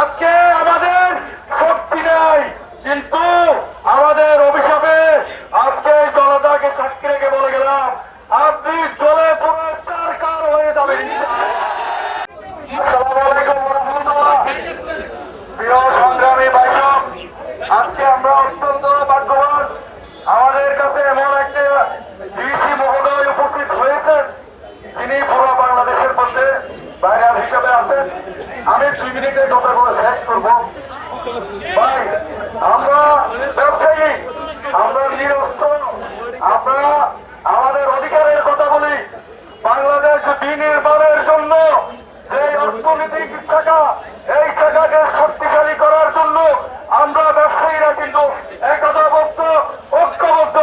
আজকে আমাদের শক্তি নাই, কিন্তু আমাদের অভিশাপে আজকে জনতাকে সাক্ষী রেখে বলে গেলাম, আপনি জলে পুরো চারকার হয়ে যাবেন। আসসালামু আলাইকুম ওয়া রাহমাতুল্লাহ। প্রিয় সংগ্রামী ভাইসব, আজকে আমরা অত্যন্ত ভাগ্যবান, আমাদের কাছে এমন একটা ডিসি মহোদয় উপস্থিত হয়েছেন যিনি পুরো বাংলাদেশের মধ্যে ভাইরাল হিসাবে আছেন। আমি 2 মিনিটে কথাগুলো শেষ করবো। ভাই, আমরা ব্যবসায়ী, আমরা নিরস্ত্র, আমরা আমাদের অধিকারের কথা বলি। বাংলাদেশ বিনির্মাণের জন্য যে অর্থনৈতিক শাখা, এই শাখাকে শক্তিশালী করার জন্য আমরা ব্যবসায়ীরা কিন্তু একতাবদ্ধ, ঐক্যবদ্ধ।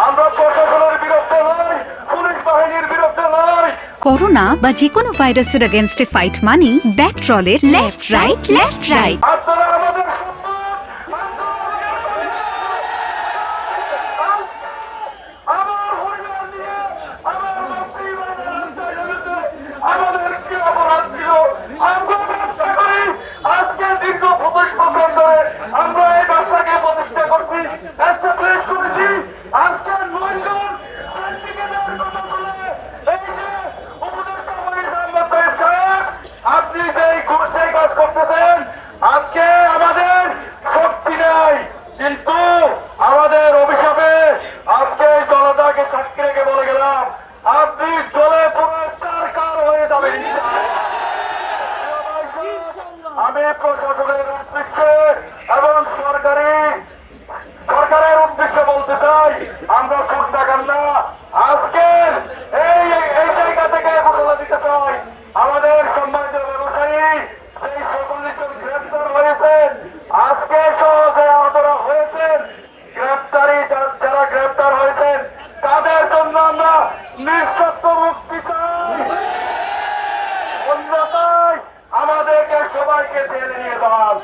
আমরা প্রশাসনের বিরুদ্ধে নয়, পুলিশ বাহিনীর বিরুদ্ধে নয়। করোনা বা যে কোনো ভাইরাসের এগেনস্টে ফাইট মানি ব্যাকট্রলের লেফট রাইট লেফট রাইট। আপনারা আমাদের সম্পদ, আমার পরিবার নিয়ে আমার ব্যবসায়ী ভাইরা রাস্তায় নেমেছে। আমাদের কি অপরাধ ছিল? আমরা ব্যবসা করি। আজকে দীর্ঘ 25 বছর ধরে আমরা এই ব্যবসাকে প্রতিষ্ঠা করছি, এস্টাবলিশ করেছি। আজকে 9 জন সার্টিফিকেটের কথা শুনে এই যে উপদেষ্টা মনির আহমেদ তাইব সাহেব, আপনি যে কাজ করতেছেন, আজকে আমাদের শক্তি নাই, কিন্তু আমাদের অভিশাপে আজকে জনতাকে সাক্ষী রেখে বলে গেলাম, আপনি জলে পুরো চারকার হয়ে যাবেন। আমি প্রশাসনের উদ্দেশ্যে এবং সরকারের উদ্দেশ্যে বলতে চাই, আমরা সুদ টাকান না। আজকের এই জায়গা থেকে ঘোষণা দিতে চাই, আমাদের সম্মানিত ব্যবসায়ী যেই 46 জন গ্রেপ্তার হয়েছেন, আজকে সহজে আহতরা হয়েছেন, যারা গ্রেপ্তার হয়েছেন তাদের জন্য আমরা নিঃশর্ত মুক্তি চাই। অন্যথায় আমাদেরকে সবাইকে জেলে নিয়ে যান।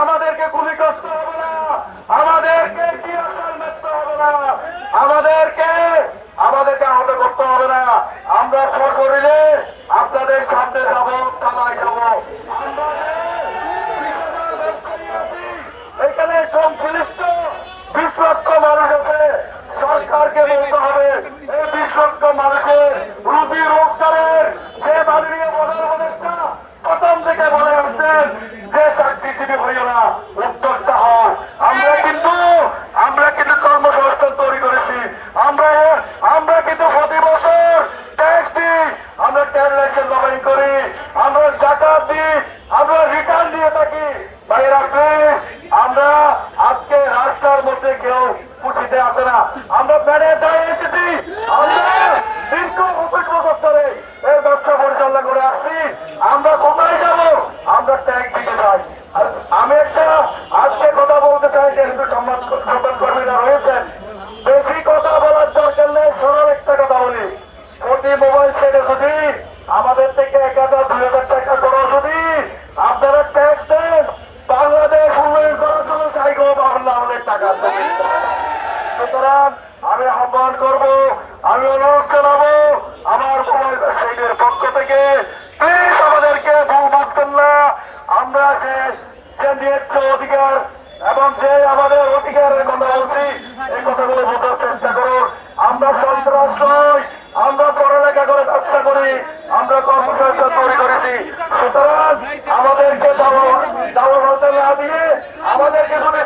আমাদেরকে গুলি করতে হবে না, আমাদেরকে টিয়ারশাল মারতে হবে না, আমাদেরকে আহত করতে হবে না। আমরা সশরীরে আপনাদের সামনে যাব, থানায় যাব। আমরা যে 20,000 ব্যবসায়ী আছি, এখানে সংশ্লিষ্ট 20 লক্ষ মানুষ আছে। সরকারকে বলতে হবে এই 20 লক্ষ মানুষের রুজি রোজগারের যে মাননীয় প্রধান উপদেষ্টা প্রথম থেকে বলে আসছেন যে চাকরিজীবী হইও না, উদ্যোক্তা হও। আমরা কিন্তু কর্মসংস্থান তৈরি করেছি। আমরা কিন্তু প্রতি বছর ট্যাক্স দিই, আমরা ট্রেড লাইসেন্স লবাইং করি, আমরা জাকাত দিই, আমরা রিটার্ন দিয়ে থাকি। ভাইয়েরা প্লিজ, আমরা আজকে রাস্তার মধ্যে কেউ খুশিতে আসে না, আমরা প্যানের দায়ে এসেছি। আমরা দীর্ঘ 25 বছর ধরে এই ব্যবসা পরিচালনা করে আসছি। আমরা কোথায় যাব? আমরা ট্যাক্স দিতে চাই। আর আমি একটা আজকে কথা বলতে চাই, যেহেতু সংবাদ কর্মীরা রয়েছেন, বেশি কথা বলার দরকার নেই। সরল একটা কথা বলি, প্রতি মোবাইল সেটে যদি আমাদের থেকে 1,000 2,000 টাকা করে যদি আপনারা ট্যাক্স দেন, বাংলাদেশ উন্নয়ন করার জন্য চাইগো পাবেন না আমাদের টাকা। সুতরাং আমি আহ্বান করব, আমি অনুরোধ জানাবো আমার মোবাইল ব্যবসায়ীদের পক্ষ থেকে, প্লিজ আমাদেরকে ভুল বুঝবেন না। আমরা যে ন্যায্য অধিকার এবং যে আমাদের অধিকারের কথা বলছি, এই কথাগুলো বোঝার চেষ্টা করুন। আমরা সন্ত্রাস নই, আমরা পড়ালেখা করে ব্যবসা করি, আমরা কর্মসংস্থান তৈরি করেছি। সুতরাং আমাদেরকে দাওয়া না দিয়ে আমাদেরকে যদি